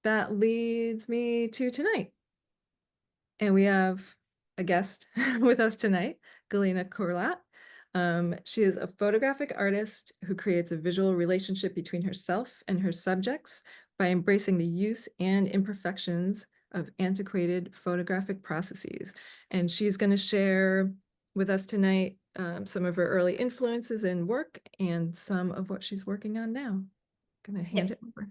that leads me to tonight. And we have a guest with us tonight, Galina Kurlat. She is a photographic artist who creates a visual relationship between herself and her subjects by embracing the use and imperfections of antiquated photographic processes. And she's going to share with us tonight some of her early influences in work and some of what she's working on now. Going to hand it Yes, over.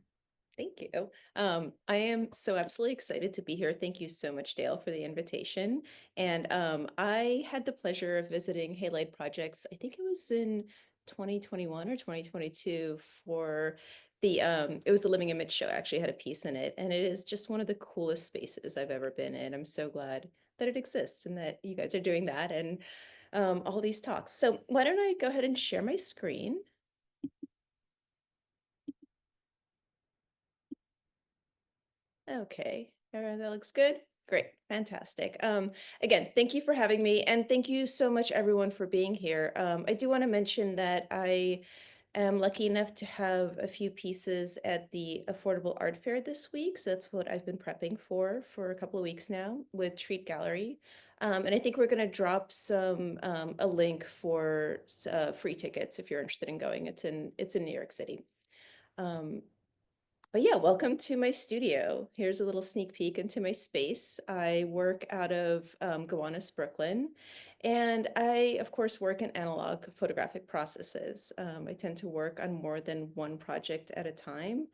thank you. I am so absolutely excited to be here. Thank you so much, Dale, for the invitation. And I had the pleasure of visiting Halide Projects. I think it was in 2021 or 2022 for it was the Living Image show. I actually had a piece in it, and it is just one of the coolest spaces I've ever been in. I'm so glad that it exists and that you guys are doing that and all these talks. So why don't I go ahead and share my screen? Okay, that looks good. Great, fantastic. Again, thank you for having me, and thank you so much, everyone, for being here. I do want to mention that I am lucky enough to have a few pieces at the Affordable Art Fair this week, so that's what I've been prepping for a couple of weeks now with Treat Gallery. And I think we're going to drop a link for free tickets if you're interested in going. It's in New York City. Um, but yeah, welcome to my studio. Here's a little sneak peek into my space. I work out of Gowanus, Brooklyn, and I, of course, work in analog photographic processes. I tend to work on more than one project at a time.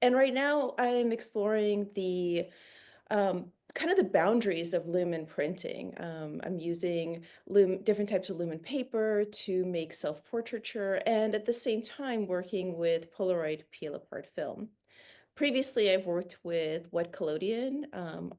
And right now I'm exploring the kind of the boundaries of lumen printing. I'm using different types of lumen paper to make self-portraiture, and at the same time working with Polaroid peel-apart film. Previously, I've worked with wet collodion.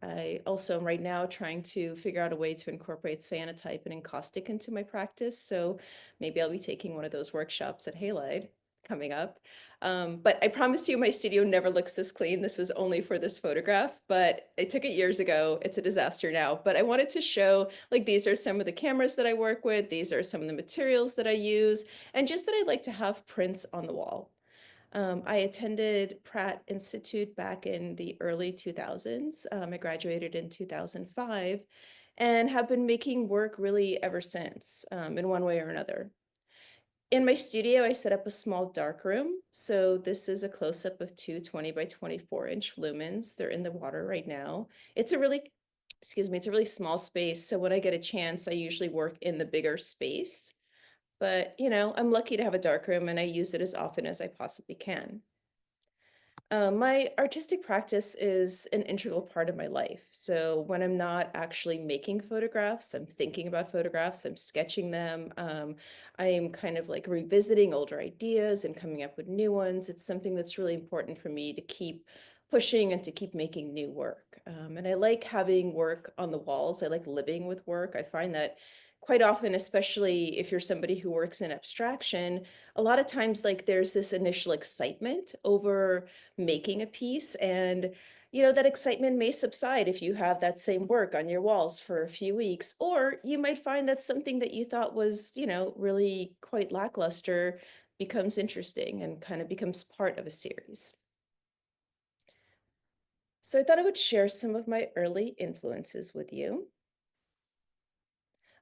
I also am right now trying to figure out a way to incorporate cyanotype and encaustic into my practice. So maybe I'll be taking one of those workshops at Halide coming up. But I promise you my studio never looks this clean. This was only for this photograph, but I took it years ago. It's a disaster now. But I wanted to show, like, these are some of the cameras that I work with. These are some of the materials that I use, and just that I like to have prints on the wall. I attended Pratt Institute back in the early 2000s. I graduated in 2005 and have been making work really ever since, in one way or another. In my studio, I set up a small darkroom. So this is a close-up of two 20 by 24-inch lumens. They're in the water right now. It's a really, excuse me, it's a really small space. So when I get a chance, I usually work in the bigger space. But, I'm lucky to have a darkroom and I use it as often as I possibly can. My artistic practice is an integral part of my life. So when I'm not actually making photographs, I'm thinking about photographs, I'm sketching them. I'm kind of like revisiting older ideas and coming up with new ones. It's something that's really important for me to keep pushing and to keep making new work. And I like having work on the walls. I like living with work. I find that quite often, especially if you're somebody who works in abstraction, a lot of times like there's this initial excitement over making a piece, and that excitement may subside if you have that same work on your walls for a few weeks, or you might find that something that you thought was really quite lackluster becomes interesting and kind of becomes part of a series. So I thought I would share some of my early influences with you.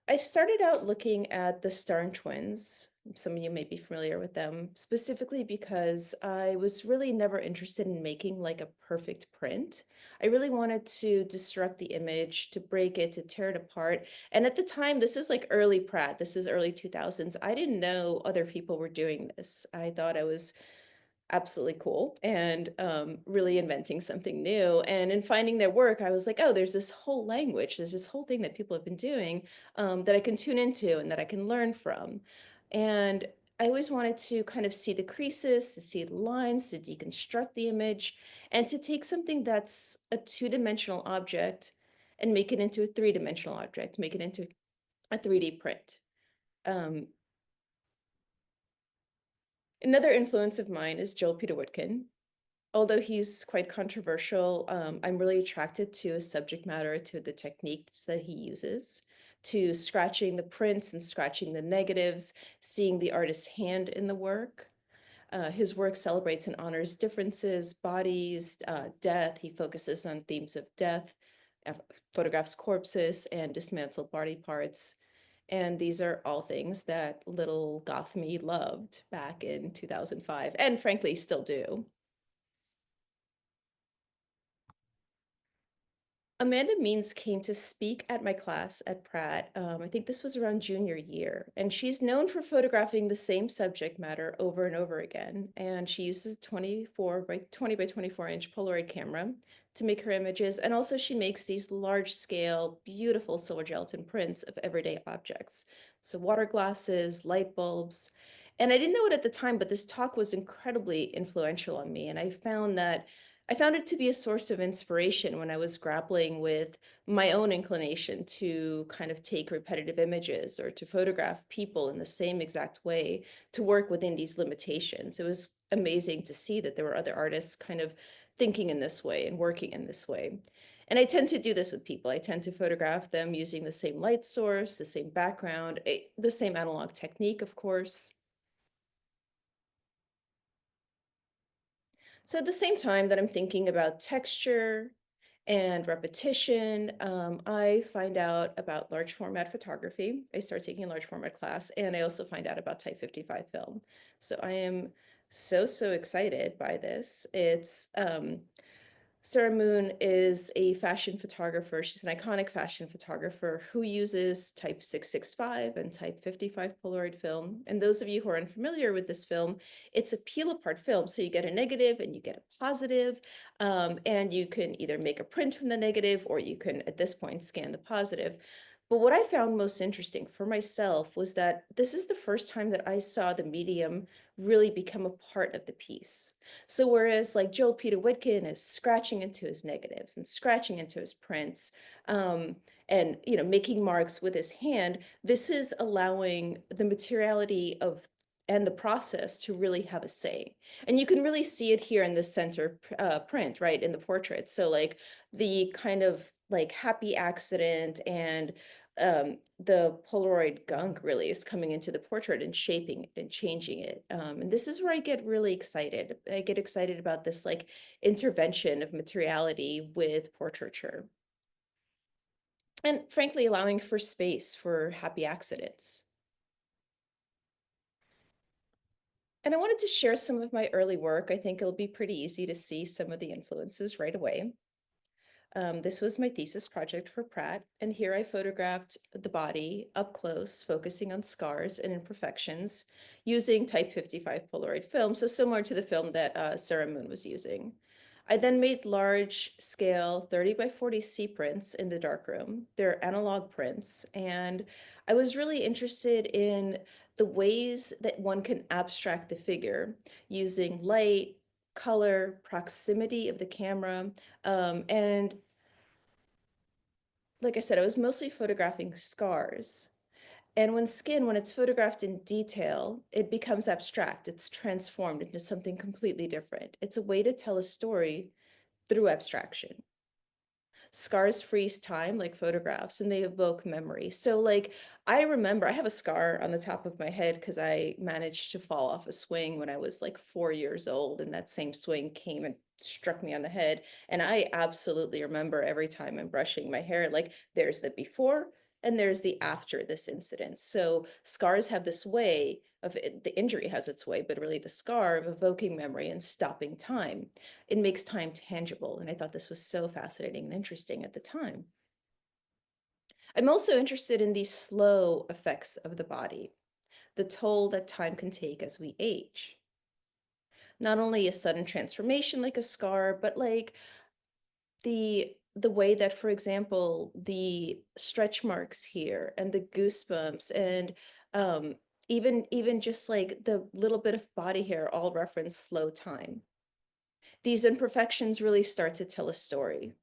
I started out looking at the Starn twins. Some of you may be familiar with them, specifically because I was really never interested in making like a perfect print. I really wanted to disrupt the image, to break it, to tear it apart. And at the time, this is like early Pratt, this is early 2000s. I didn't know other people were doing this. I thought I was absolutely cool and really inventing something new. And in finding their work, I was like, oh, there's this whole language, there's this whole thing that people have been doing that I can tune into and that I can learn from. And I always wanted to kind of see the creases, to see the lines, to deconstruct the image, and to take something that's a two-dimensional object and make it into a three-dimensional object, make it into a 3D print. Um, Another influence of mine is Joel Peter Whitkin. Although he's quite controversial, I'm really attracted to his subject matter, to the techniques that he uses, to scratching the prints and scratching the negatives, seeing the artist's hand in the work. His work celebrates and honors differences, bodies, death. He focuses on themes of death, uh, photographs corpses and dismantled body parts. And these are all things that little goth me loved back in 2005, and frankly still do. Amanda Means came to speak at my class at Pratt. I think this was around junior year, and she's known for photographing the same subject matter over and over again. And she uses 24 by 20 by 24-inch Polaroid camera to make her images. And also she makes these large scale, beautiful silver gelatin prints of everyday objects. So water glasses, light bulbs. And I didn't know it at the time, but this talk was incredibly influential on me. And I found it to be a source of inspiration when I was grappling with my own inclination to kind of take repetitive images or to photograph people in the same exact way, to work within these limitations. It was amazing to see that there were other artists kind of thinking in this way and working in this way. And I tend to do this with people. I tend to photograph them using the same light source, the same background, the same analog technique, of course. So at the same time that I'm thinking about texture and repetition, I find out about large format photography. I start taking a large format class, and I also find out about Type 55 film. So I am so excited by this. Sarah Moon is a fashion photographer. She's an iconic fashion photographer who uses Type 665 and Type 55 Polaroid film. And those of you who are unfamiliar with this film, it's a peel apart film. So you get a negative and you get a positive, and you can either make a print from the negative or you can, at this point, scan the positive. But what I found most interesting for myself was that this is the first time that I saw the medium really become a part of the piece. So whereas like Joel Peter Whitkin is scratching into his negatives and scratching into his prints, and making marks with his hand, this is allowing the materiality of and the process to really have a say. And you can really see it here in the center print, right, in the portrait. So like the kind of like happy accident and the Polaroid gunk really is coming into the portrait and shaping it and changing it. And this is where I get really excited. I get excited about this like intervention of materiality with portraiture. And frankly, allowing for space for happy accidents. And I wanted to share some of my early work. I think it'll be pretty easy to see some of the influences right away. This was my thesis project for Pratt, and here I photographed the body up close, focusing on scars and imperfections, using Type 55 Polaroid film, so similar to the film that Sarah Moon was using. I then made large-scale 30 by 40 C prints in the darkroom. They're analog prints, and I was really interested in the ways that one can abstract the figure using light, color, proximity of the camera, and like I said, I was mostly photographing scars. And when it's photographed in detail, it becomes abstract. It's transformed into something completely different. It's a way to tell a story through abstraction. Scars freeze time like photographs, and they evoke memory. So like I remember I have a scar on the top of my head because I managed to fall off a swing when I was like 4 years old, and that same swing came and struck me on the head. And I absolutely remember every time I'm brushing my hair, like there's the before and there's the after this incident. So scars have this way of the injury has its way, but really the scar of evoking memory and stopping time. It makes time tangible. And I thought this was so fascinating and interesting at the time. I'm also interested in these slow effects of the body, the toll that time can take as we age. Not only a sudden transformation like a scar, but like the way that, for example, the stretch marks here and the goosebumps and even just like the little bit of body hair all reference slow time. These imperfections really start to tell a story.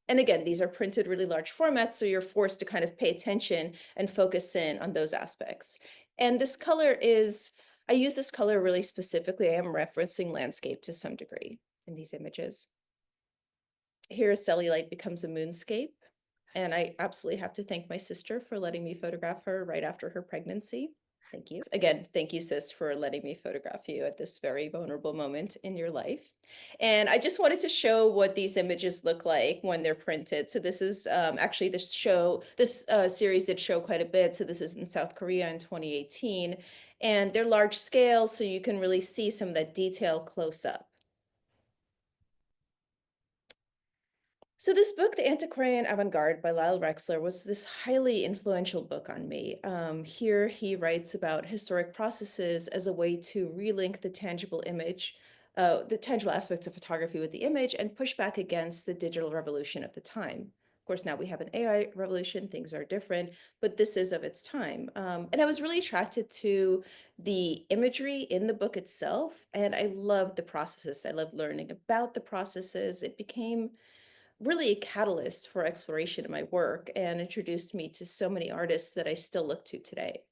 And again, these are printed really large formats, so you're forced to kind of pay attention and focus in on those aspects. And this color is, I use this color really specifically. I am referencing landscape to some degree in these images. Here, a cellulite becomes a moonscape. And I absolutely have to thank my sister for letting me photograph her right after her pregnancy. Thank you. Again, thank you, sis, for letting me photograph you at this very vulnerable moment in your life. And I just wanted to show what these images look like when they're printed. So this is actually this series did show quite a bit. So this is in South Korea in 2018, and they're large scale, so you can really see some of that detail close up. So this book, The Antiquarian Avant-Garde by Lyle Rexler, was this highly influential book on me. Here he writes about historic processes as a way to relink the tangible aspects of photography with the image and push back against the digital revolution of the time. Of course, now we have an AI revolution, things are different, but this is of its time. And I was really attracted to the imagery in the book itself, and I loved the processes. I loved learning about the processes. It became really a catalyst for exploration in my work and introduced me to so many artists that I still look to today.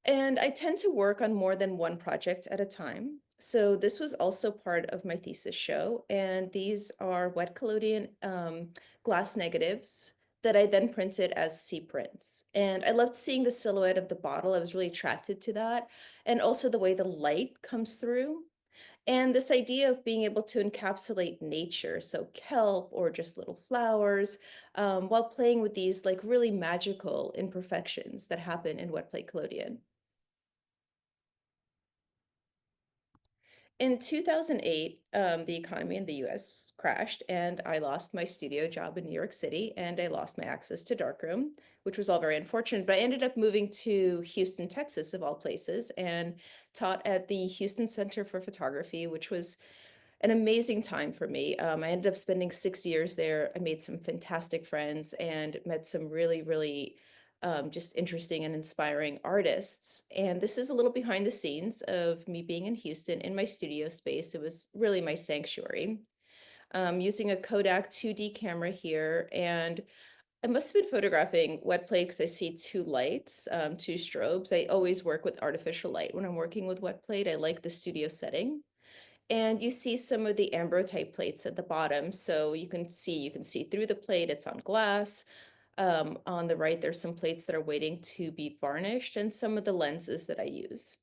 And I tend to work on more than one project at a time. So this was also part of my thesis show. And these are wet collodion glass negatives that I then printed as C prints. And I loved seeing the silhouette of the bottle. I was really attracted to that. And also the way the light comes through. And this idea of being able to encapsulate nature, so kelp or just little flowers, while playing with these like really magical imperfections that happen in wet play collodion. In 2008, the economy in the US crashed, and I lost my studio job in New York City, and I lost my access to darkroom, which was all very unfortunate. But I ended up moving to Houston, Texas, of all places, and taught at the Houston Center for Photography, which was an amazing time for me. I ended up spending 6 years there. I made some fantastic friends and met some really, really just interesting and inspiring artists. And this is a little behind the scenes of me being in Houston in my studio space. It was really my sanctuary. Using a Kodak 2D camera here, and I must have been photographing wet plate because I see two lights, two strobes. I always work with artificial light when I'm working with wet plate. I like the studio setting. And you see some of the ambrotype plates at the bottom. So you can see through the plate, it's on glass. On the right, there's some plates that are waiting to be varnished and some of the lenses that I use.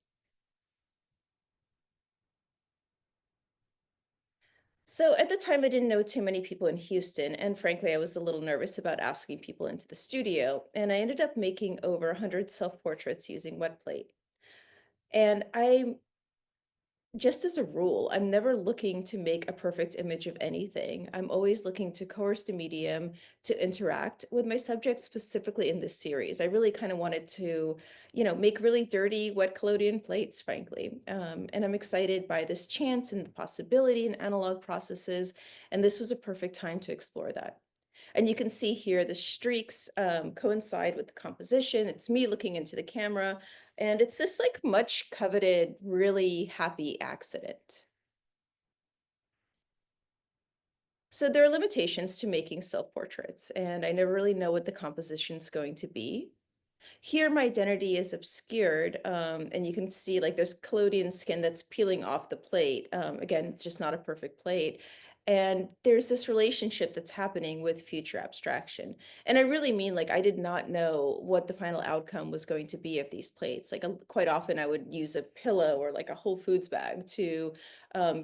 So at the time, I didn't know too many people in Houston, and frankly, I was a little nervous about asking people into the studio. And I ended up making over 100 self-portraits using wet plate. And I just as a rule, I'm never looking to make a perfect image of anything. I'm always looking to coerce the medium to interact with my subject, specifically in this series. I really kind of wanted to, make really dirty wet collodion plates, frankly. And I'm excited by this chance and the possibility in analog processes. And this was a perfect time to explore that. And you can see here the streaks coincide with the composition. It's me looking into the camera, and it's this like much coveted, really happy accident. So there are limitations to making self-portraits, and I never really know what the composition's going to be. Here, my identity is obscured, and you can see like there's collodion skin that's peeling off the plate. Again, it's just not a perfect plate. And there's this relationship that's happening with future abstraction. And I really mean like I did not know what the final outcome was going to be of these plates. Like quite often I would use a pillow or like a Whole Foods bag to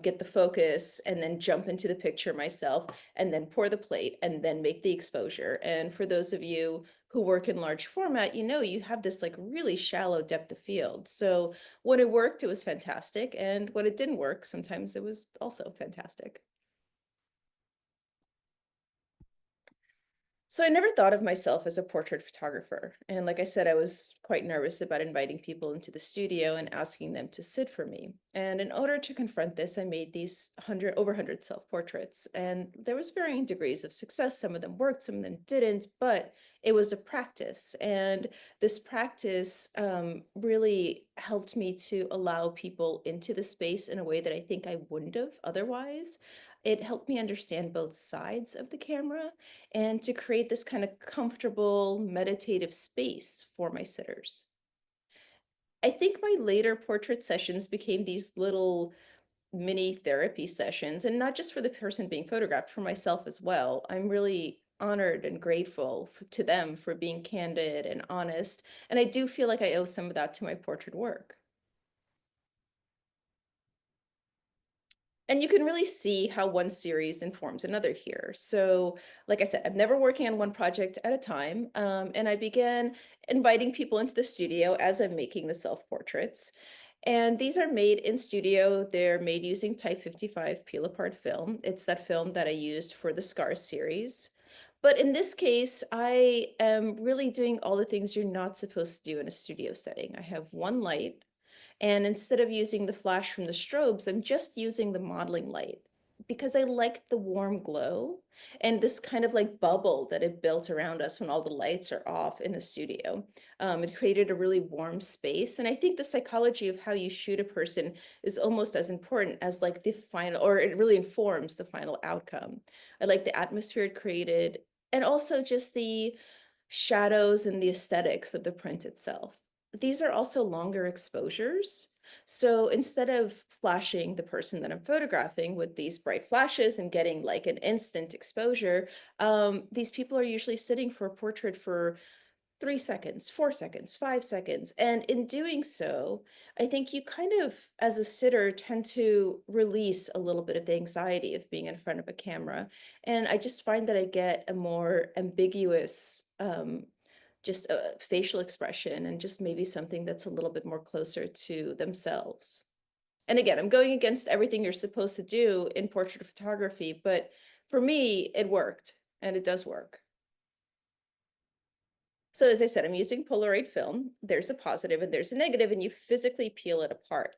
get the focus and then jump into the picture myself and then pour the plate and then make the exposure. And for those of you who work in large format, you have this like really shallow depth of field. So when it worked, it was fantastic. And when it didn't work, sometimes it was also fantastic. So I never thought of myself as a portrait photographer. And like I said, I was quite nervous about inviting people into the studio and asking them to sit for me. And in order to confront this, I made these over 100 self-portraits. And there was varying degrees of success. Some of them worked, some of them didn't, but it was a practice. And this practice really helped me to allow people into the space in a way that I think I wouldn't have otherwise. It helped me understand both sides of the camera and to create this kind of comfortable meditative space for my sitters. I think my later portrait sessions became these little mini therapy sessions, and not just for the person being photographed, for myself as well. I'm really honored and grateful to them for being candid and honest. And I do feel like I owe some of that to my portrait work. And you can really see how one series informs another here. So, like I said, I'm never working on one project at a time. And I began inviting people into the studio as I'm making the self portraits. And these are made in studio. They're made using Type 55 peel apart film. It's that film that I used for the Scars series. But in this case, I am really doing all the things you're not supposed to do in a studio setting. I have one light, and instead of using the flash from the strobes, I'm just using the modeling light because I like the warm glow and this kind of like bubble that it built around us when all the lights are off in the studio. It created a really warm space. And I think the psychology of how you shoot a person is almost as important as like the final, or it really informs the final outcome. I like the atmosphere it created and also just the shadows and the aesthetics of the print itself. These are also longer exposures. So instead of flashing the person that I'm photographing with these bright flashes and getting like an instant exposure, these people are usually sitting for a portrait for 3 seconds, 4 seconds, 5 seconds. And in doing so, I think you kind of, as a sitter, tend to release a little bit of the anxiety of being in front of a camera. And I just find that I get a more ambiguous, just a facial expression and just maybe something that's a little bit more closer to themselves. And again, I'm going against everything you're supposed to do in portrait photography, but for me, it worked and it does work. So as I said, I'm using Polaroid film. There's a positive and there's a negative, and you physically peel it apart.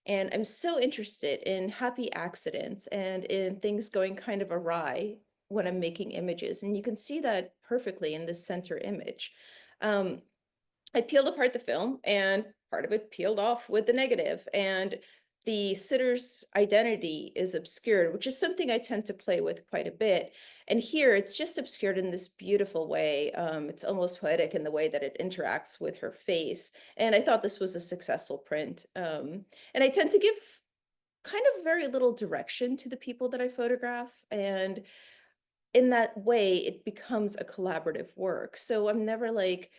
And I'm so interested in happy accidents and in things going kind of awry when I'm making images. And you can see that perfectly in this center image. Um, I peeled apart the film and part of it peeled off with the negative, and the sitter's identity is obscured, which is something I tend to play with quite a bit. And here it's just obscured in this beautiful way. It's almost poetic in the way that it interacts with her face. And I thought this was a successful print. And I tend to give kind of very little direction to the people that I photograph. And in that way, it becomes a collaborative work. So I'm never like,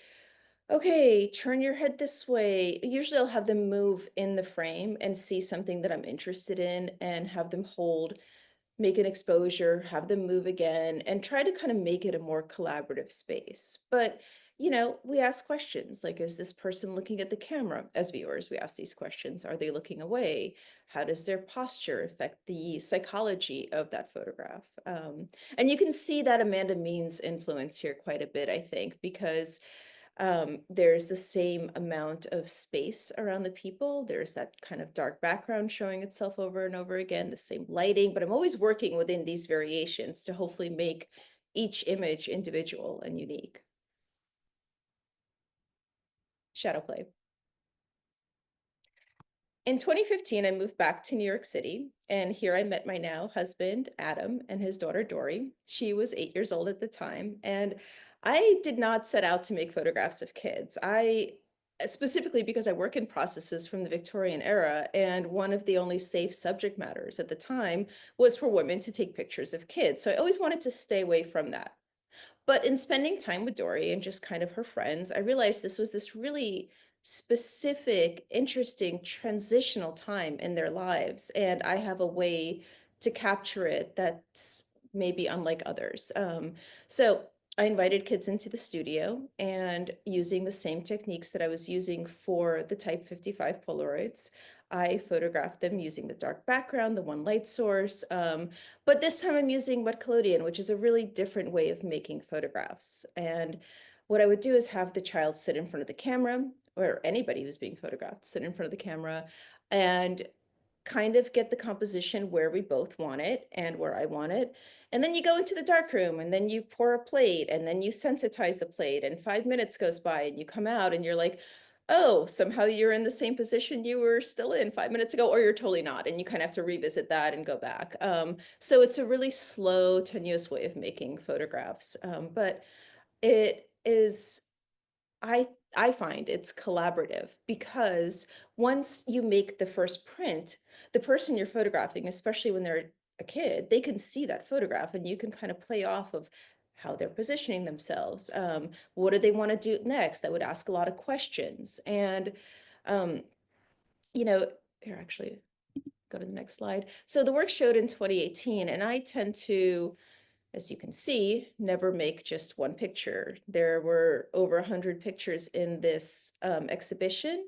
okay, turn your head this way. Usually I'll have them move in the frame and see something that I'm interested in and have them hold, make an exposure, have them move again, and try to kind of make it a more collaborative space. But, we ask questions like, is this person looking at the camera? As viewers, we ask these questions. Are they looking away? How does their posture affect the psychology of that photograph? And you can see that Amanda Means influence here quite a bit, I think, because there's the same amount of space around the people. There's that kind of dark background showing itself over and over again, the same lighting, but I'm always working within these variations to hopefully make each image individual and unique. Shadow play. In 2015, I moved back to New York City, and here I met my now husband, Adam, and his daughter, Dory. She was 8 years old at the time, and I did not set out to make photographs of kids. Specifically because I work in processes from the Victorian era, and one of the only safe subject matters at the time was for women to take pictures of kids. So I always wanted to stay away from that. But in spending time with Dory and just kind of her friends, I realized this was this really specific, interesting, transitional time in their lives. And I have a way to capture it that's maybe unlike others. So I invited kids into the studio and using the same techniques that I was using for the Type 55 Polaroids. I photographed them using the dark background, the one light source, but this time I'm using wet collodion, which is a really different way of making photographs. And what I would do is have the child sit in front of the camera, or anybody who's being photographed sit in front of the camera, and kind of get the composition where we both want it and where I want it. And then you go into the dark room and then you pour a plate and then you sensitize the plate and 5 minutes goes by and you come out and you're like, oh, somehow you're in the same position you were still in 5 minutes ago, or you're totally not. And you kind of have to revisit that and go back. So it's a really slow, tenuous way of making photographs. But it is I I find it's collaborative because once you make the first print, the person you're photographing, especially when they're a kid, they can see that photograph and you can kind of play off of how they're positioning themselves. What do they want to do next? I would ask a lot of questions. And, um, you know, here, actually, go to the next slide. So the work showed in 2018, and I tend to, as you can see, never make just one picture. There were over 100 pictures in this exhibition.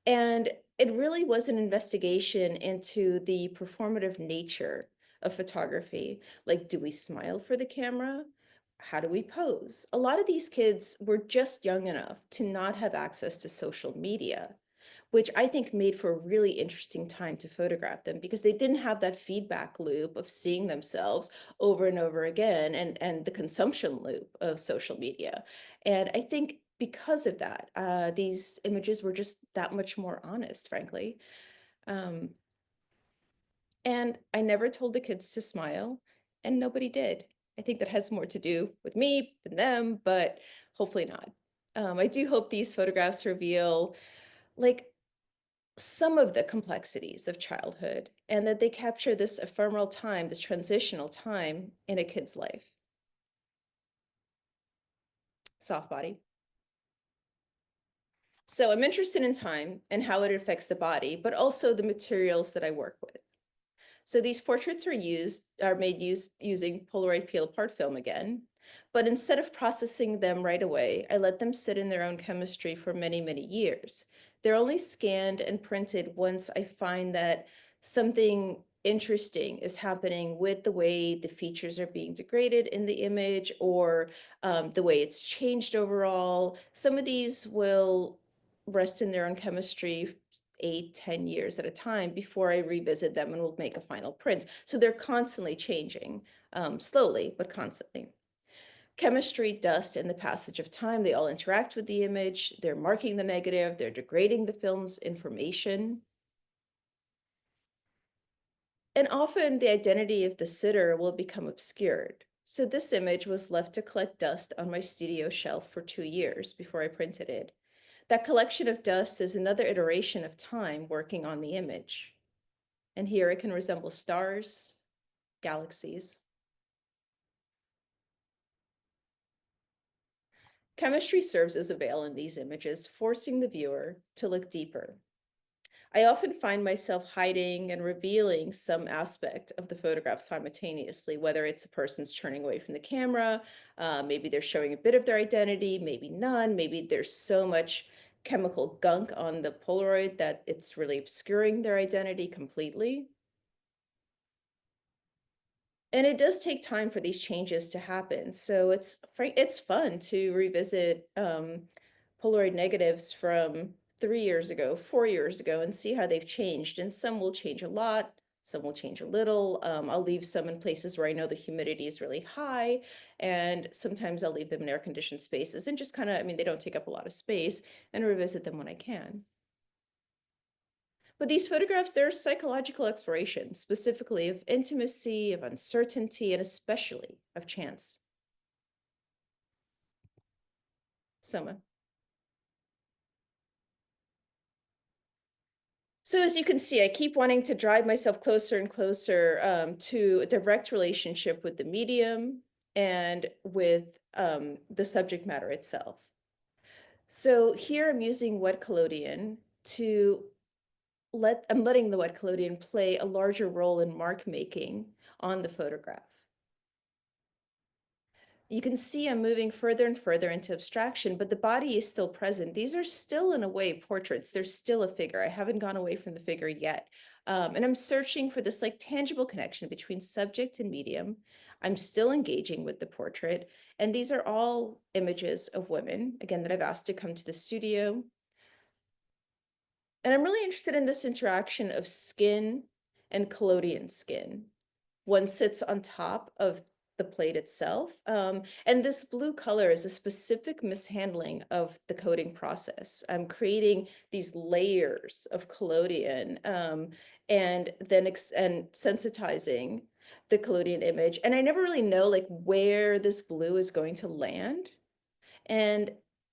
And it really was an investigation into the performative nature of photography. Like, do we smile for the camera? How do we pose? A lot of these kids were just young enough to not have access to social media, which I think made for a really interesting time to photograph them because they didn't have that feedback loop of seeing themselves over and over again and the consumption loop of social media. And I think because of that, these images were just that much more honest, frankly. Um, and I never told the kids to smile, and nobody did. I think that has more to do with me than them, but hopefully not. I do hope these photographs reveal like some of the complexities of childhood and that they capture this ephemeral time, this transitional time in a kid's life. Soft body. So I'm interested in time and how it affects the body, but also the materials that I work with. So these portraits are made using Polaroid peel apart film again, but instead of processing them right away, I let them sit in their own chemistry for many, many years. They're only scanned and printed once I find that something interesting is happening with the way the features are being degraded in the image or the way it's changed overall. Some of these will rest in their own chemistry 8, 10 years at a time before I revisit them and will make a final print. So they're constantly changing, slowly, but constantly. Chemistry, dust, and the passage of time, they all interact with the image. They're marking the negative, they're degrading the film's information. And often the identity of the sitter will become obscured. So this image was left to collect dust on my studio shelf for 2 years before I printed it. That collection of dust is another iteration of time working on the image. And here it can resemble stars, galaxies. Chemistry serves as a veil in these images, forcing the viewer to look deeper. I often find myself hiding and revealing some aspect of the photograph simultaneously, whether it's a person's turning away from the camera, maybe they're showing a bit of their identity, maybe none, maybe there's so much chemical gunk on the Polaroid that it's really obscuring their identity completely. And it does take time for these changes to happen. So it's fun to revisit Polaroid negatives from 3 years ago, 4 years ago, and see how they've changed. And some will change a lot, some will change a little. I'll leave some in places where I know the humidity is really high, and sometimes I'll leave them in air-conditioned spaces and just kind of, I mean, they don't take up a lot of space, and revisit them when I can. But these photographs, they're psychological explorations, specifically of intimacy, of uncertainty, and especially of chance. Soma. So as you can see, I keep wanting to drive myself closer and closer to a direct relationship with the medium and with the subject matter itself. So here I'm using wet collodion to I'm letting the wet collodion play a larger role in mark making on the photograph. You can see I'm moving further and further into abstraction, but the body is still present. These are still, in a way, portraits. There's still a figure. I haven't gone away from the figure yet. And I'm searching for this like tangible connection between subject and medium. I'm still engaging with the portrait. And these are all images of women, again, that I've asked to come to the studio. And I'm really interested in this interaction of skin and collodion skin. One sits on top of the plate itself. And this blue color is a specific mishandling of the coding process. I'm creating these layers of collodion and then and sensitizing the collodion image. And I never really know like where this blue is going to land. And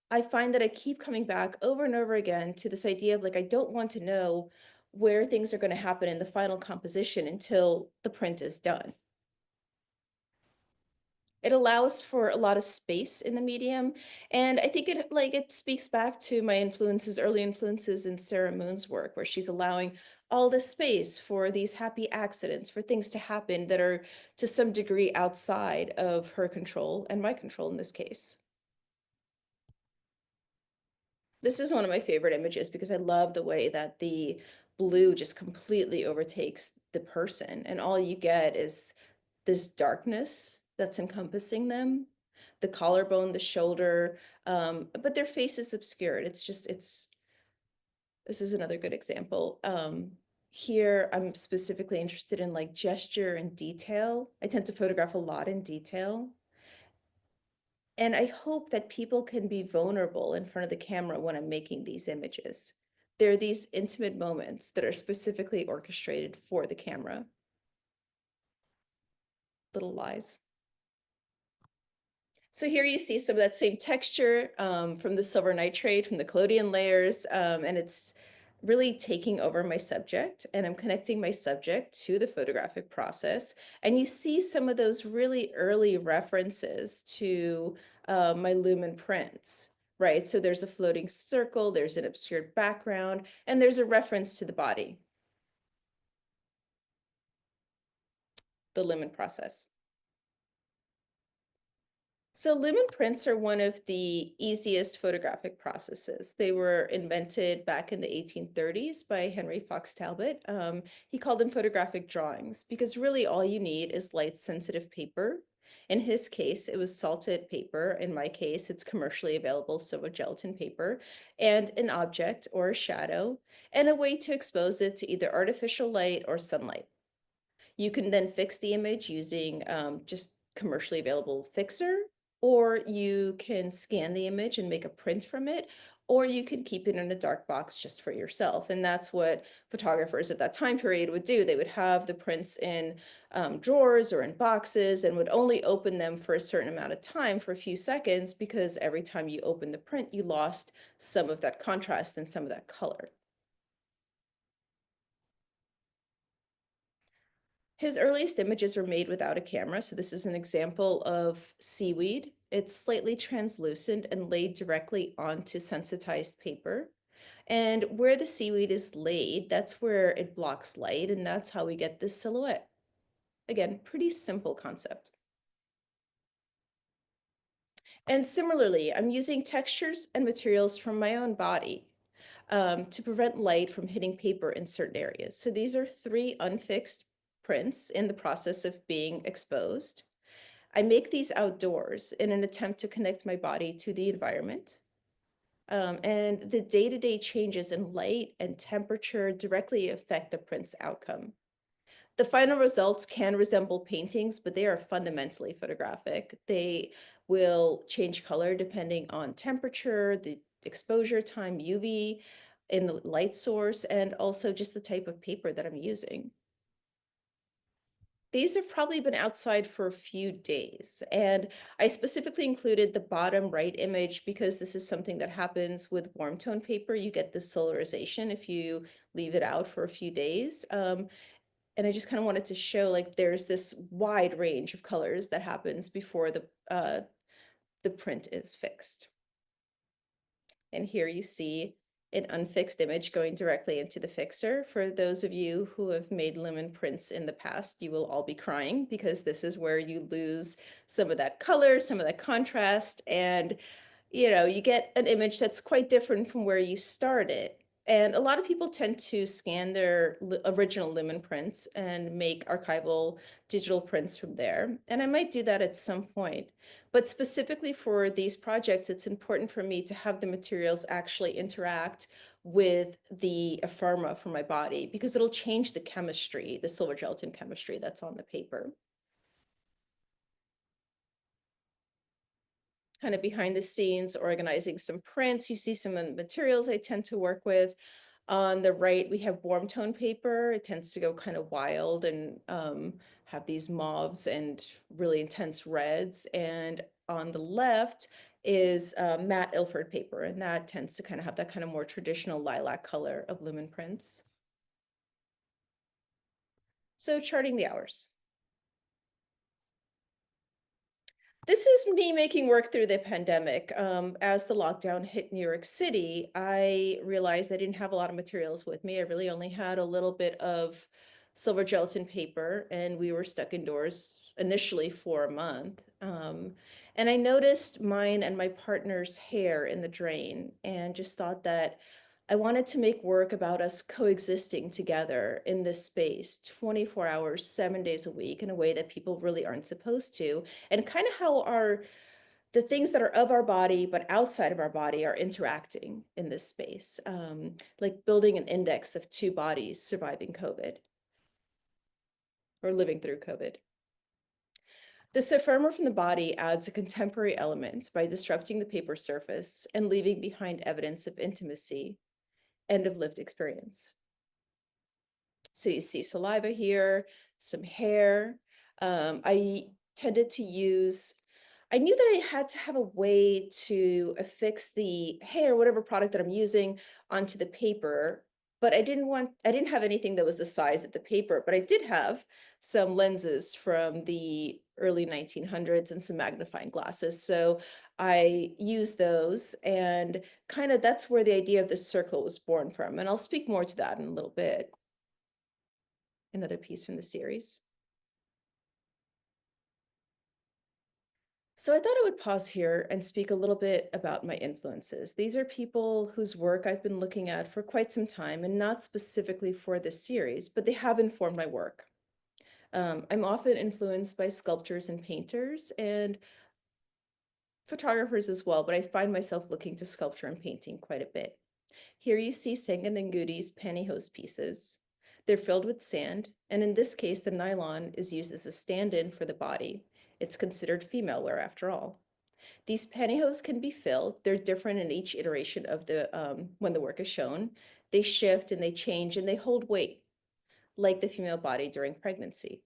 I find that I keep coming back over and over again to this idea of like, I don't want to know where things are going to happen in the final composition until the print is done. It allows for a lot of space in the medium, and I think it speaks back to my influences, early influences in Sarah Moon's work, where she's allowing all this space for these happy accidents, for things to happen that are to some degree outside of her control and my control in this case. This is one of my favorite images because I love the way that the blue just completely overtakes the person, and all you get is this darkness that's encompassing them, the collarbone, the shoulder, but their face is obscured. This is another good example. Here, I'm specifically interested in like gesture and detail. I tend to photograph a lot in detail. And I hope that people can be vulnerable in front of the camera when I'm making these images. There are these intimate moments that are specifically orchestrated for the camera. Little lies. So here you see some of that same texture from the silver nitrate, from the collodion layers, and it's really taking over my subject, and I'm connecting my subject to the photographic process. And you see some of those really early references to my lumen prints, right? So there's a floating circle, there's an obscured background, and there's a reference to the body, the lumen process. So lumen prints are one of the easiest photographic processes. They were invented back in the 1830s by Henry Fox Talbot. He called them photographic drawings because really all you need is light sensitive paper. In his case, it was salted paper. In my case, it's commercially available silver gelatin paper, and an object or a shadow, and a way to expose it to either artificial light or sunlight. You can then fix the image using just commercially available fixer, or you can scan the image and make a print from it, or you can keep it in a dark box just for yourself. And that's what photographers at that time period would do. They would have the prints in drawers or in boxes and would only open them for a certain amount of time, for a few seconds, because every time you open the print, you lost some of that contrast and some of that color. His earliest images were made without a camera, so this is an example of seaweed. It's slightly translucent and laid directly onto sensitized paper. And where the seaweed is laid, that's where it blocks light, and that's how we get this silhouette. Again, pretty simple concept. And similarly, I'm using textures and materials from my own body to prevent light from hitting paper in certain areas. So these are 3 unfixed prints in the process of being exposed. I make these outdoors in an attempt to connect my body to the environment. And the day-to-day changes in light and temperature directly affect the print's outcome. The final results can resemble paintings, but they are fundamentally photographic. They will change color depending on temperature, the exposure time, UV, in the light source, and also just the type of paper that I'm using. These have probably been outside for a few days, and I specifically included the bottom right image because this is something that happens with warm tone paper. You get this solarization if you leave it out for a few days. And I just kind of wanted to show like there's this wide range of colors that happens before the print is fixed. And here you see an unfixed image going directly into the fixer. For those of you who have made lumen prints in the past, you will all be crying because this is where you lose some of that color, some of that contrast, and you get an image that's quite different from where you started. And a lot of people tend to scan their original lumen prints and make archival digital prints from there. And I might do that at some point. But specifically for these projects, it's important for me to have the materials actually interact with the ephemera for my body because it'll change the chemistry, the silver gelatin chemistry that's on the paper. Kind of behind the scenes, organizing some prints. You see some of the materials I tend to work with. On the right, we have warm tone paper. It tends to go kind of wild and have these mauves and really intense reds. And on the left is matte Ilford paper, and that tends to kind of have that kind of more traditional lilac color of lumen prints. So charting the hours. This is me making work through the pandemic. As the lockdown hit New York City, I realized I didn't have a lot of materials with me. I really only had a little bit of silver gelatin paper, and we were stuck indoors initially for a month. And I noticed mine and my partner's hair in the drain, and just thought that I wanted to make work about us coexisting together in this space 24 hours, 7 days a week, in a way that people really aren't supposed to, and kind of how our the things that are of our body but outside of our body are interacting in this space, like building an index of two bodies surviving COVID or living through COVID. The sephermer from the body adds a contemporary element by disrupting the paper surface and leaving behind evidence of intimacy and of lived experience. So you see saliva here, some hair. I tended to use, I knew that I had to have a way to affix the hair, whatever product that I'm using, onto the paper. But I didn't have anything that was the size of the paper, but I did have some lenses from the early 1900s and some magnifying glasses. So I used those, and kind of that's where the idea of the circle was born from. And I'll speak more to that in a little bit. Another piece from the series. So I thought I would pause here and speak a little bit about my influences. These are people whose work I've been looking at for quite some time, and not specifically for this series, but they have informed my work. I'm often influenced by sculptors and painters and photographers as well, but I find myself looking to sculpture and painting quite a bit. Here you see Senganenguti's pantyhose pieces. They're filled with sand, and in this case, the nylon is used as a stand-in for the body. It's considered female wear after all. These pantyhose can be filled. They're different in each iteration of when the work is shown. They shift and they change and they hold weight, like the female body during pregnancy.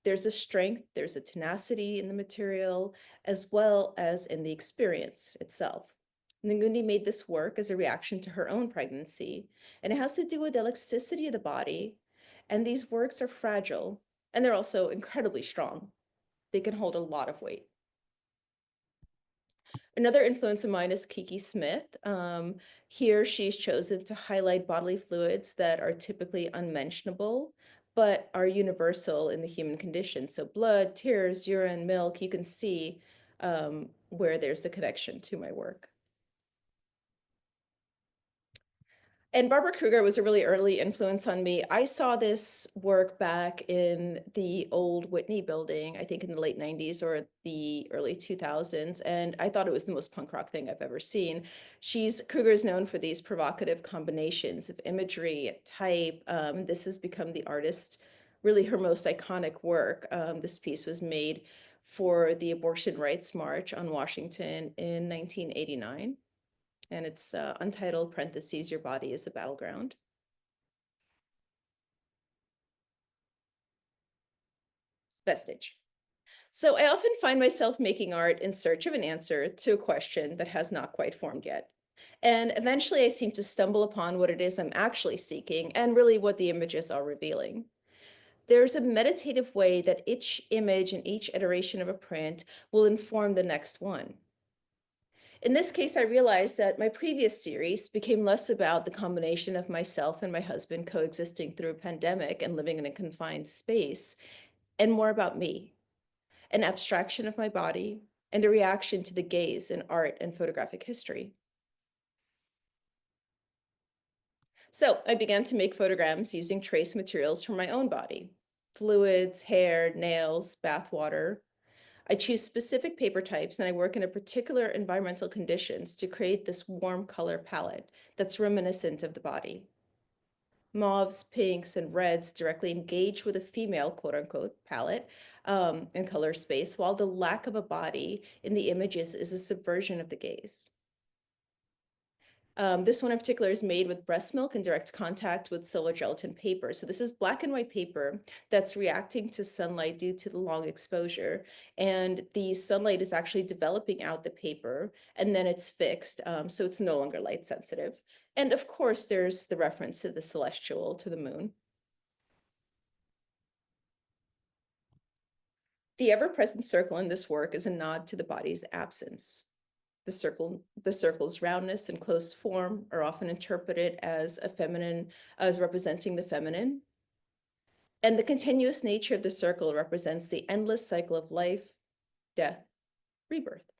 There's a strength, there's a tenacity in the material, as well as in the experience itself. Ngundi made this work as a reaction to her own pregnancy, and it has to do with the elasticity of the body. And these works are fragile, and they're also incredibly strong. They can hold a lot of weight. Another influence of mine is Kiki Smith. Here, she's chosen to highlight bodily fluids that are typically unmentionable, but are universal in the human condition. So blood, tears, urine, milk, you can see where there's the connection to my work. And Barbara Kruger was a really early influence on me. I saw this work back in the old Whitney building, I think in the late 90s or the early 2000s, and I thought it was the most punk rock thing I've ever seen. Kruger is known for these provocative combinations of imagery, type. This has become the artist, really her most iconic work. This piece was made for the Abortion Rights March on Washington in 1989. And it's untitled parentheses, Your Body is a Battleground. Vestige. So I often find myself making art in search of an answer to a question that has not quite formed yet. And eventually I seem to stumble upon what it is I'm actually seeking and really what the images are revealing. There's a meditative way that each image and each iteration of a print will inform the next one. In this case, I realized that my previous series became less about the combination of myself and my husband coexisting through a pandemic and living in a confined space, and more about me, an abstraction of my body, and a reaction to the gaze in art and photographic history. So I began to make photograms using trace materials from my own body: fluids, hair, nails, bath water. I choose specific paper types and I work in a particular environmental conditions to create this warm color palette that's reminiscent of the body. Mauves, pinks, and reds directly engage with a female quote unquote palette and color space, while the lack of a body in the images is a subversion of the gaze. This one in particular is made with breast milk in direct contact with silver gelatin paper. So this is black and white paper that's reacting to sunlight due to the long exposure. And the sunlight is actually developing out the paper, and then it's fixed, so it's no longer light sensitive. And of course, there's the reference to the celestial, to the moon. The ever-present circle in this work is a nod to the body's absence. The circle's roundness and closed form are often interpreted as representing the feminine, and the continuous nature of the circle represents the endless cycle of life, death, rebirth.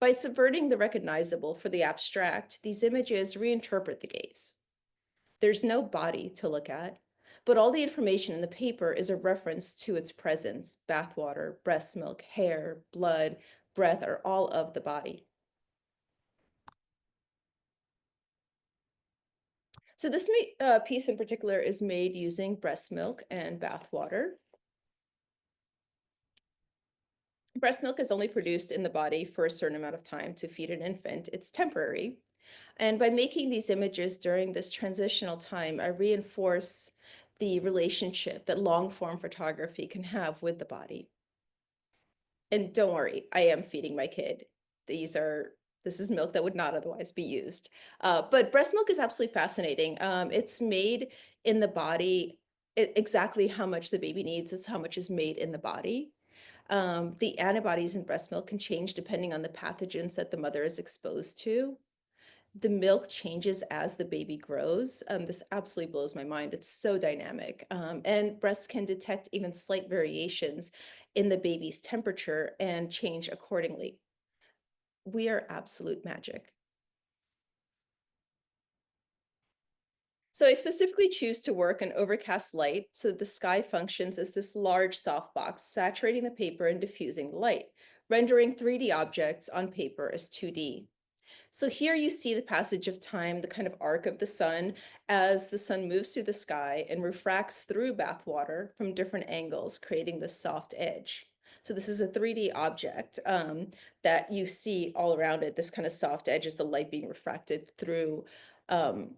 By subverting the recognizable for the abstract, these images reinterpret the gaze. There's no body to look at, but all the information in the paper is a reference to its presence. Bathwater, breast milk, hair, blood, breath are all of the body. So this piece in particular is made using breast milk and bathwater. Breast milk is only produced in the body for a certain amount of time to feed an infant. It's temporary. And by making these images during this transitional time, I reinforce the relationship that long form photography can have with the body. And don't worry, I am feeding my kid. This is milk that would not otherwise be used. But breast milk is absolutely fascinating. It's made in the body. Exactly how much the baby needs is how much is made in the body. The antibodies in breast milk can change depending on the pathogens that the mother is exposed to. The milk changes as the baby grows. This absolutely blows my mind. It's so dynamic. And breasts can detect even slight variations in the baby's temperature and change accordingly. We are absolute magic. So I specifically choose to work in overcast light so that the sky functions as this large softbox, saturating the paper and diffusing the light, rendering 3D objects on paper as 2D. So here you see the passage of time, the kind of arc of the sun as the sun moves through the sky and refracts through bathwater from different angles, creating this soft edge. So this is a 3D object that you see all around it. This kind of soft edge is the light being refracted through, um,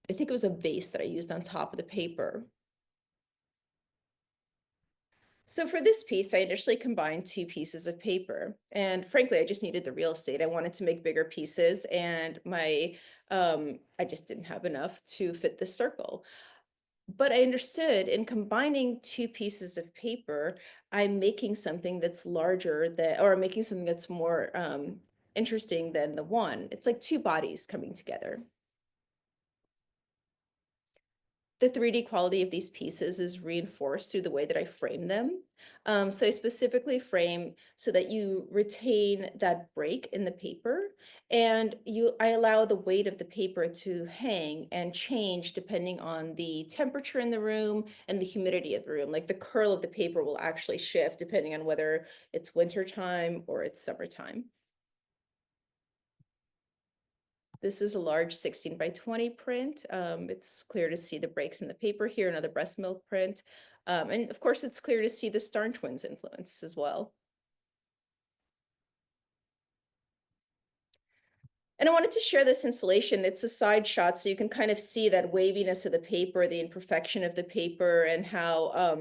I think it was a vase that I used on top of the paper. So for this piece, I initially combined two pieces of paper, and frankly, I just needed the real estate. I wanted to make bigger pieces, and I just didn't have enough to fit the circle. But I understood in combining two pieces of paper, I'm making something that's larger or I'm making something that's more interesting than the one. It's like two bodies coming together. The 3D quality of these pieces is reinforced through the way that I frame them. So I specifically frame so that you retain that break in the paper, and I allow the weight of the paper to hang and change depending on the temperature in the room and the humidity of the room. Like the curl of the paper will actually shift depending on whether it's wintertime or it's summertime. This is a large 16 by 20 print. It's clear to see the breaks in the paper here, another breast milk print. And of course, it's clear to see the Starn twins influence as well. And I wanted to share this installation. It's a side shot, so you can kind of see that waviness of the paper, the imperfection of the paper, and how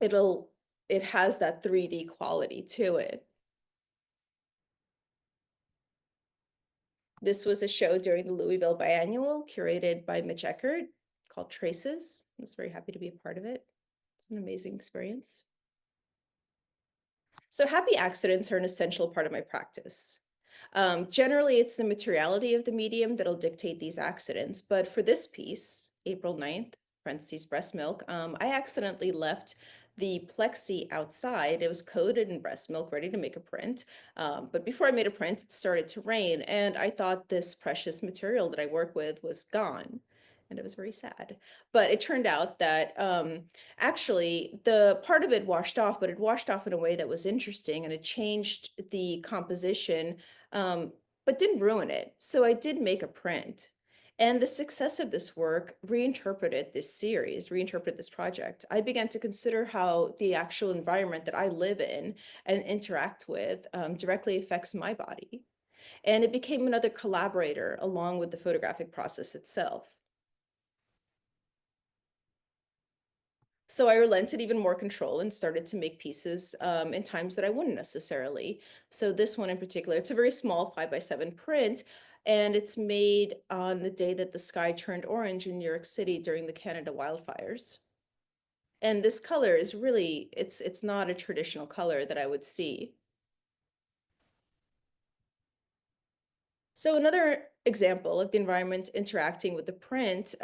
it has that 3D quality to it. This was a show during the Louisville Biennial, curated by Mitch Eckert, called Traces. I was very happy to be a part of it. It's an amazing experience. So happy accidents are an essential part of my practice. Generally, it's the materiality of the medium that'll dictate these accidents. But for this piece, April 9th, parentheses breast milk, I accidentally left the plexi outside. It was coated in breast milk, ready to make a print. But before I made a print, it started to rain. And I thought this precious material that I work with was gone. And it was very sad. But it turned out that actually the part of it washed off, but it washed off in a way that was interesting, and it changed the composition, but didn't ruin it. So I did make a print. And the success of this work reinterpreted this project. I began to consider how the actual environment that I live in and interact with directly affects my body. And it became another collaborator along with the photographic process itself. So I relented even more control and started to make pieces in times that I wouldn't necessarily. So this one in particular, it's a very small 5x7 print, and it's made on the day that the sky turned orange in New York City during the Canada wildfires. And this color is really, it's not a traditional color that I would see. So another example of the environment interacting with the print,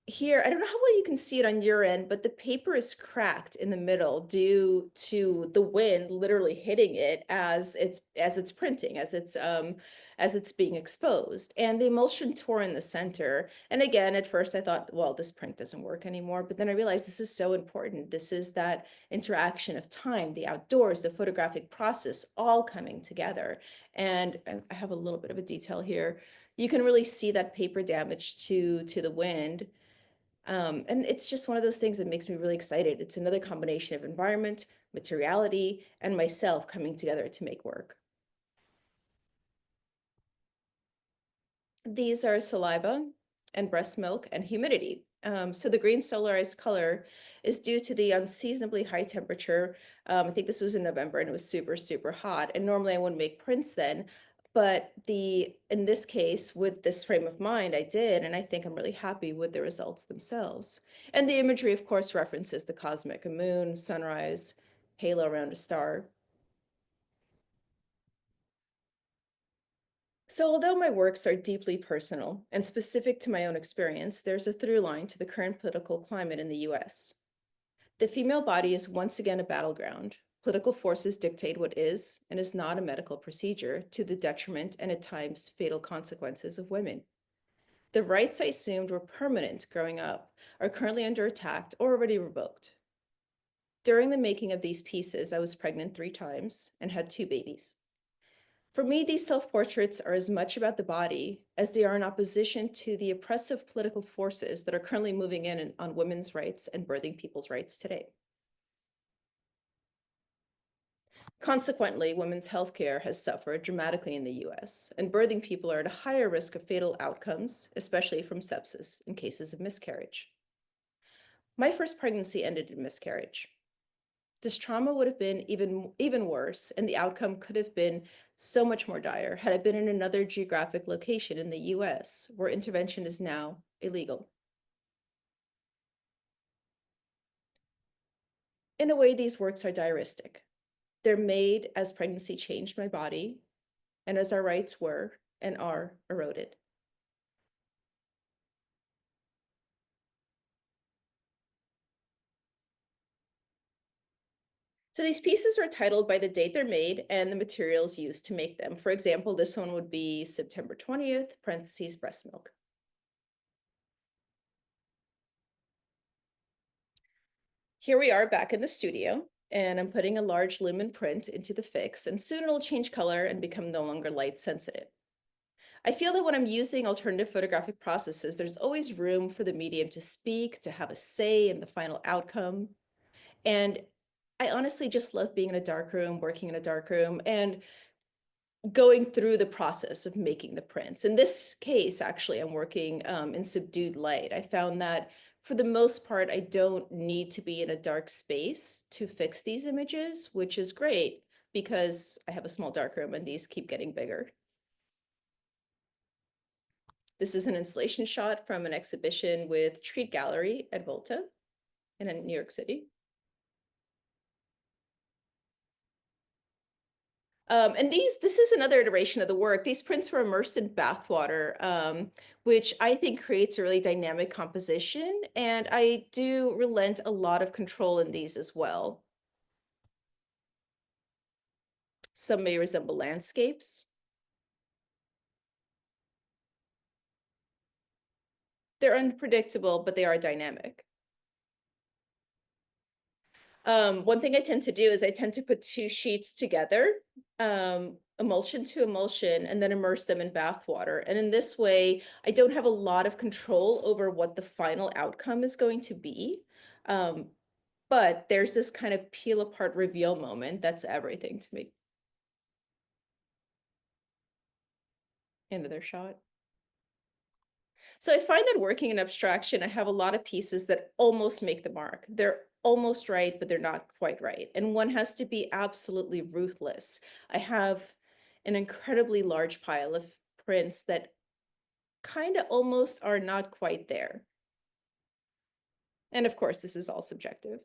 here, I don't know how well you can see it on your end, but the paper is cracked in the middle due to the wind literally hitting it as it's printing, as it's being exposed. And the emulsion tore in the center. And again, at first I thought, well, this print doesn't work anymore. But then I realized this is so important. This is that interaction of time, the outdoors, the photographic process, all coming together. And I have a little bit of a detail here. You can really see that paper damage to the wind, and it's just one of those things that makes me really excited. It's another combination of environment, materiality, and myself coming together to make work. These are saliva and breast milk and humidity. So the green solarized color is due to the unseasonably high temperature. I think this was in November and it was super, super hot. And normally I wouldn't make prints then, but in this case, with this frame of mind, I did, and I think I'm really happy with the results themselves. And the imagery, of course, references the cosmic, a moon, sunrise, halo around a star. So, although my works are deeply personal and specific to my own experience, there's a through line to the current political climate in the US. The female body is once again a battleground. Political forces dictate what is and is not a medical procedure to the detriment and at times fatal consequences of women. The rights I assumed were permanent growing up are currently under attack or already revoked. During the making of these pieces, I was pregnant 3 times and had 2 babies. For me, these self-portraits are as much about the body as they are in opposition to the oppressive political forces that are currently moving in on women's rights and birthing people's rights today. Consequently, women's healthcare has suffered dramatically in the US, and birthing people are at a higher risk of fatal outcomes, especially from sepsis in cases of miscarriage. My first pregnancy ended in miscarriage. This trauma would have been even worse, and the outcome could have been so much more dire had I been in another geographic location in the US, where intervention is now illegal. In a way, these works are diaristic. They're made as pregnancy changed my body, and as our rights were and are eroded. So these pieces are titled by the date they're made and the materials used to make them. For example, this one would be September 20th, parentheses, breast milk. Here we are back in the studio, and I'm putting a large lumen print into the fix, and soon it'll change color and become no longer light sensitive. I feel that when I'm using alternative photographic processes, there's always room for the medium to speak, to have a say in the final outcome. And I honestly just love being in a dark room, working in a dark room, and going through the process of making the prints. In this case, actually, I'm working in subdued light. I found that for the most part, I don't need to be in a dark space to fix these images, which is great because I have a small darkroom and these keep getting bigger. This is an installation shot from an exhibition with Treat Gallery at Volta in New York City. And this is another iteration of the work. These prints were immersed in bathwater, which I think creates a really dynamic composition. And I do relent a lot of control in these as well. Some may resemble landscapes. They're unpredictable, but they are dynamic. One thing I tend to do is I tend to put 2 sheets together, emulsion to emulsion, and then immerse them in bath water. And in this way, I don't have a lot of control over what the final outcome is going to be. Um, but there's this kind of peel apart reveal moment that's everything to me. Another shot. So I find that working in abstraction, I have a lot of pieces that almost make the mark. They're almost right, but they're not quite right. And one has to be absolutely ruthless. I have an incredibly large pile of prints that kind of almost are not quite there. And of course, this is all subjective.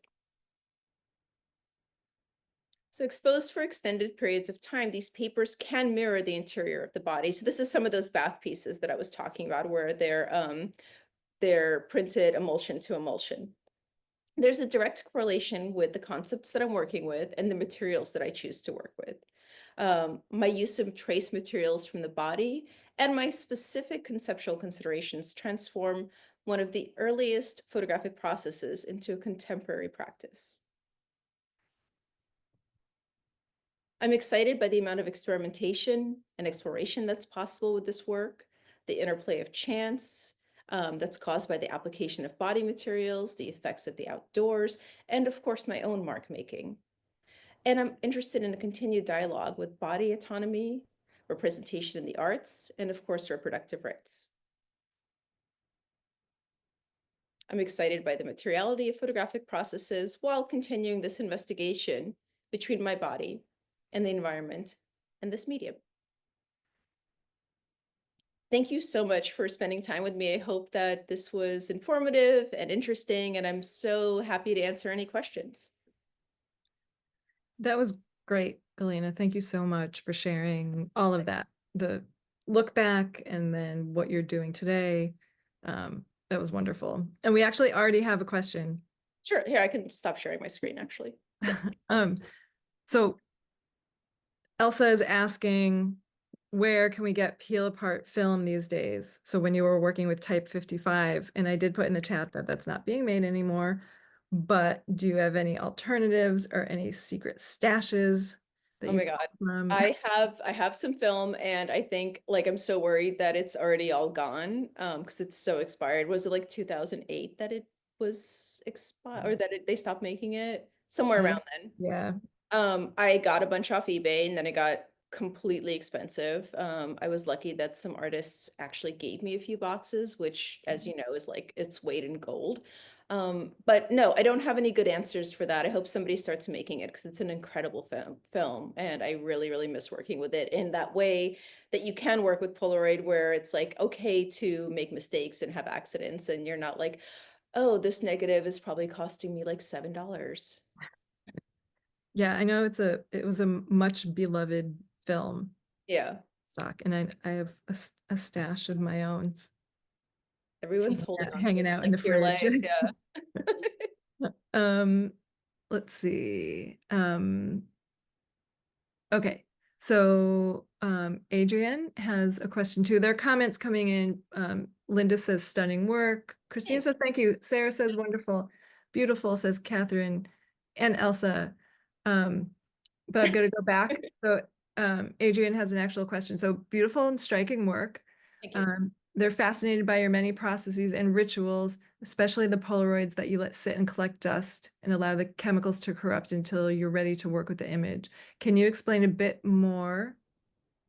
So exposed for extended periods of time, these papers can mirror the interior of the body. So this is some of those bath pieces that I was talking about where they're printed emulsion to emulsion. There's a direct correlation with the concepts that I'm working with and the materials that I choose to work with. My use of trace materials from the body and my specific conceptual considerations transform one of the earliest photographic processes into a contemporary practice. I'm excited by the amount of experimentation and exploration that's possible with this work, the interplay of chance that's caused by the application of body materials, the effects of the outdoors, and of course, my own mark making. And I'm interested in a continued dialogue with body autonomy, representation in the arts, and of course, reproductive rights. I'm excited by the materiality of photographic processes while continuing this investigation between my body and the environment and this medium. Thank you so much for spending time with me. I hope that this was informative and interesting, and I'm so happy to answer any questions. That was great, Galina. Thank you so much for sharing all of that. The look back and then what you're doing today. That was wonderful. And we actually already have a question. Sure, here, I can stop sharing my screen, actually. Yeah. So Elsa is asking, where can we get peel apart film these days? So when you were working with Type 55, and I did put in the chat that that's not being made anymore, but do you have any alternatives or any secret stashes that Oh you my bought God. from? I have some film and I think like I'm so worried that it's already all gone because it's so expired. Was it like 2008 that it was expired or that they stopped making it? Somewhere I, around then. yeah. I got a bunch off eBay and then it got completely expensive. I was lucky that some artists actually gave me a few boxes, which, as you know, is like its weight in gold. But no, I don't have any good answers for that. I hope somebody starts making it because it's an incredible film, and I really, really miss working with it in that way that you can work with Polaroid, where it's like okay to make mistakes and have accidents, and you're not like, oh, this negative is probably costing me like $7. Yeah, I know it was a much beloved film Yeah. stock, and I have a stash of my own Everyone's holding on to hanging it out in like the dear fridge. life. Yeah. Um, let's see. Okay. So Adrienne has a question too. There are comments coming in. Linda says stunning work. Christina Thanks. says thank you. Sarah says wonderful. Beautiful, says Catherine and Elsa. Um, but I'm going to go back. So Adrienne has an actual question. So beautiful and striking work. Thank you. They're fascinated by your many processes and rituals, especially the Polaroids that you let sit and collect dust and allow the chemicals to corrupt until you're ready to work with the image. Can you explain a bit more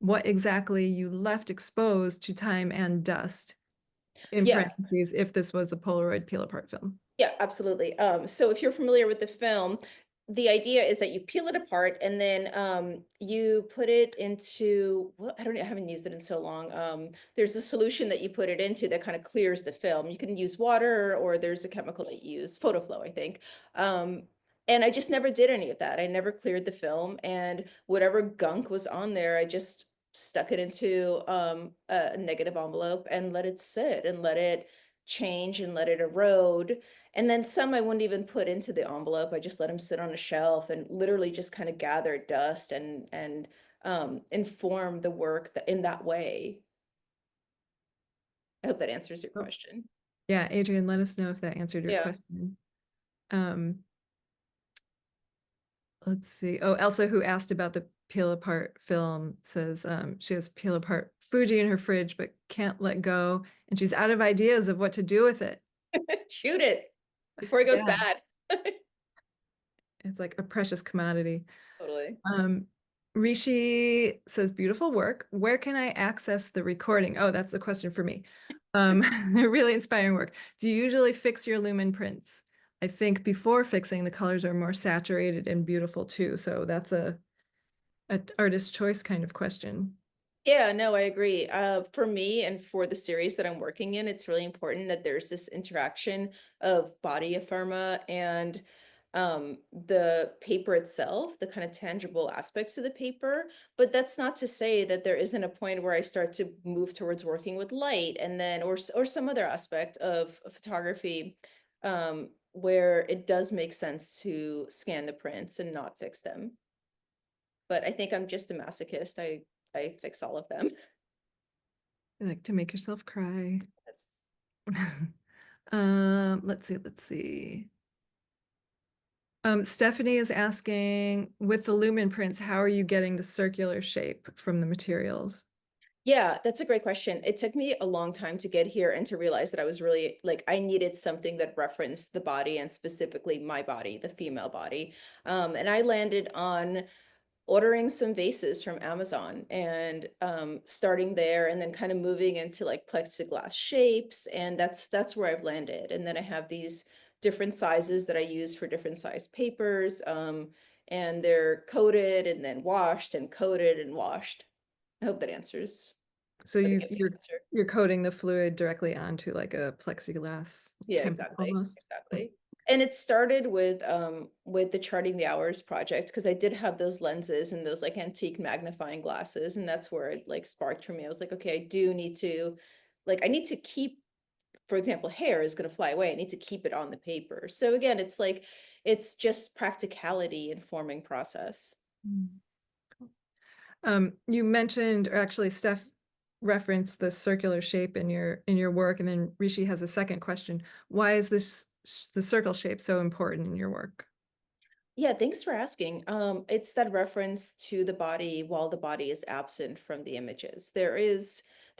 what exactly you left exposed to time and dust? In Yeah. parentheses, if this was the Polaroid peel apart film. Yeah, absolutely. So if you're familiar with the film, the idea is that you peel it apart and then you put it into, well, I haven't used it in so long. There's a solution that you put it into that kind of clears the film. You can use water or there's a chemical that you use, photo flow, I think. And I just never did any of that. I never cleared the film, and whatever gunk was on there, I just stuck it into a negative envelope and let it sit and let it change and let it erode. And then some I wouldn't even put into the envelope. I just let them sit on a shelf and literally just kind of gather dust and inform the work in that way. I hope that answers your Oh, question. yeah, Adrienne, let us know if that answered your Yeah. question. Um, let's see. Oh, Elsa, who asked about the peel apart film, says she has peel apart Fuji in her fridge, but can't let go. And she's out of ideas of what to do with it. Shoot it before it goes Yeah, bad. it's like a precious commodity. Totally. Um, Rishi says, beautiful work. Where can I access the recording? Oh, that's a question for me. Really inspiring work. Do you usually fix your lumen prints? I think before fixing, the colors are more saturated and beautiful too. So that's a artist choice kind of question. Yeah, no, I agree. For me and for the series that I'm working in, it's really important that there's this interaction of body ephemera and the paper itself, the kind of tangible aspects of the paper. But that's not to say that there isn't a point where I start to move towards working with light and then or some other aspect of photography where it does make sense to scan the prints and not fix them. But I think I'm just a masochist. I fix all of them. I like to make yourself cry. Yes. Let's see. Stephanie is asking, with the lumen prints, how are you getting the circular shape from the materials? Yeah, that's a great question. It took me a long time to get here and to realize that I was really like I needed something that referenced the body and specifically my body, the female body. And I landed on ordering some vases from Amazon and starting there and then kind of moving into like plexiglass shapes. And that's where I've landed. And then I have these different sizes that I use for different size papers. And they're coated and then washed and coated and washed. I hope that answers So or that gives you an answer. you're coating the fluid directly onto like a plexiglass Yeah, template exactly, almost. Oh, exactly. And it started with the Charting the Hours project because I did have those lenses and those like antique magnifying glasses, and that's where it like sparked for me. I was like, okay, I do need to like I need to keep, for example, hair is going to fly away. I need to keep it on the paper. So again, it's like it's just practicality informing process. mm. You mentioned, or actually Steph referenced the circular shape in your work, and then Rishi has a second question. Why is the circle shape so important in your work? Yeah, thanks for asking. It's that reference to the body while the body is absent from the images. There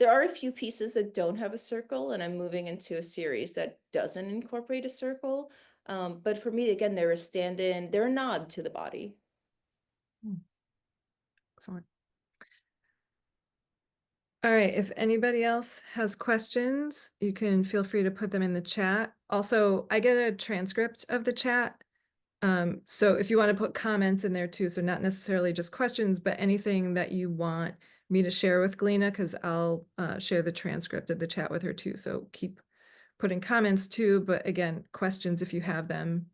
are a few pieces that don't have a circle, and I'm moving into a series that doesn't incorporate a circle. But for me, again, they're a stand-in, they're a nod to the body. Hmm, excellent. All right, if anybody else has questions, you can feel free to put them in the chat. Also, I get a transcript of the chat. So if you want to put comments in there too, so not necessarily just questions, but anything that you want me to share with Galina, because I'll share the transcript of the chat with her too. So keep putting comments too, but again, questions if you have them.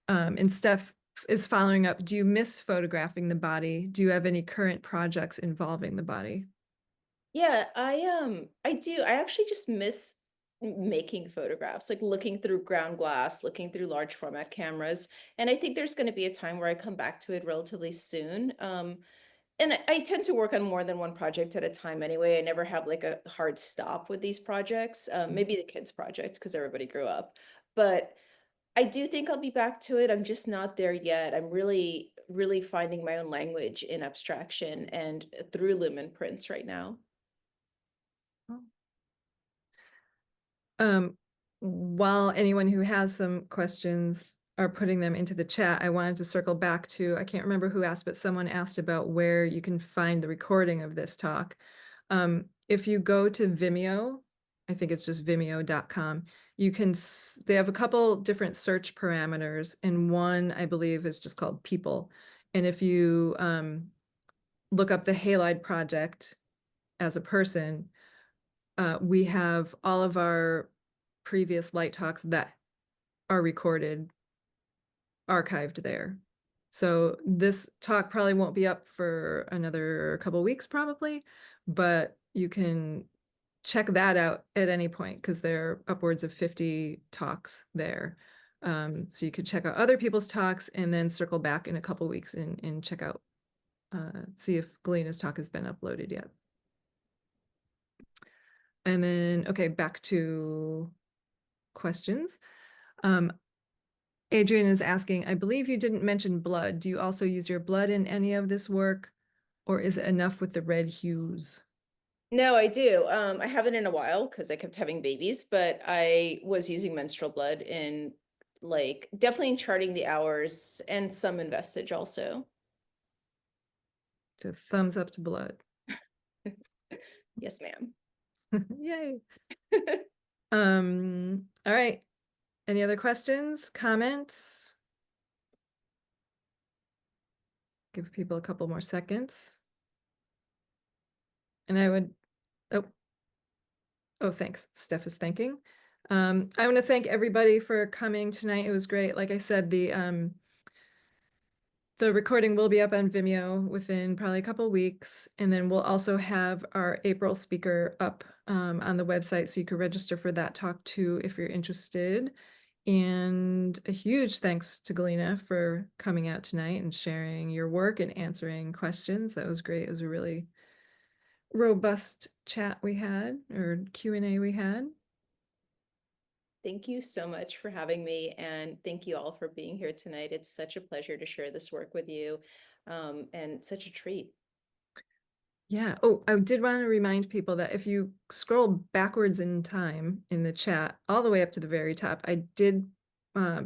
And Steph is following up. Do you miss photographing the body? Do you have any current projects involving the body? Yeah, I do. I actually just miss making photographs, like looking through ground glass, looking through large format cameras. And I think there's going to be a time where I come back to it relatively soon. And I tend to work on more than one project at a time anyway. I never have like a hard stop with these projects. Maybe the kids project because everybody grew up. But I do think I'll be back to it. I'm just not there yet. I'm really, really finding my own language in abstraction and through Lumen prints right now. Um, while anyone who has some questions are putting them into the chat, I wanted to circle back to, I can't remember who asked, but someone asked about where you can find the recording of this talk. If you go to Vimeo, I think it's just vimeo.com, you can, they have a couple different search parameters, and one I believe is just called people. And if you look up the Halide Project as a person, we have all of our previous light talks that are recorded, archived there. So this talk probably won't be up for another couple weeks probably, but you can check that out at any point because there are upwards of 50 talks there. So you could check out other people's talks and then circle back in a couple weeks and check out, see if Galina's talk has been uploaded yet. And then, okay, back to questions. Um, Adrian is asking, I believe you didn't mention blood. Do you also use your blood in any of this work, or is it enough with the red hues? No, I do. I haven't in a while because I kept having babies, but I was using menstrual blood in like definitely in charting the hours and some in vestige also. So thumbs up to blood. Yes, ma'am. Yay. All right. Any other questions, comments? Give people a couple more seconds. And I would, oh, oh, thanks. Steph is thanking. I want to thank everybody for coming tonight. It was great. Like I said, the recording will be up on Vimeo within probably a couple weeks, and then we'll also have our April speaker up on the website, so you can register for that talk too if you're interested. And a huge thanks to Galina for coming out tonight and sharing your work and answering questions. That was great. It was a really robust chat we had, or Q&A we had. Thank you so much for having me, and thank you all for being here tonight. It's such a pleasure to share this work with you, and such a treat. Yeah. Oh, I did want to remind people that if you scroll backwards in time in the chat, all the way up to the very top, I did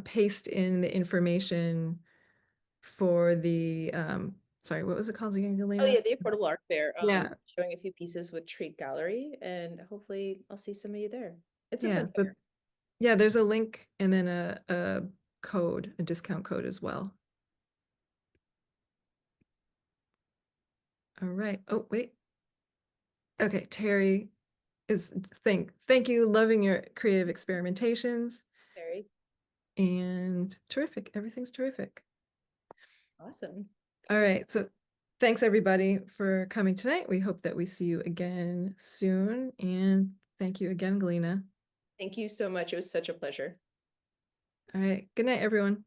paste in the information for the, sorry, what was it called again, Oh Galina? yeah, the Affordable Art Fair, Yeah. showing a few pieces with Treat Gallery, and hopefully I'll see some of you there. It's a Yeah. fun But fair. yeah, there's a link and then a code, a discount code as well. All right. Oh, wait. Okay. Terry is thank you. Loving your creative experimentations. Very And terrific. Everything's terrific. awesome. All right. So thanks everybody for coming tonight. We hope that we see you again soon. And thank you again, Galina. Thank you so much. It was such a pleasure. All right. Good night, everyone.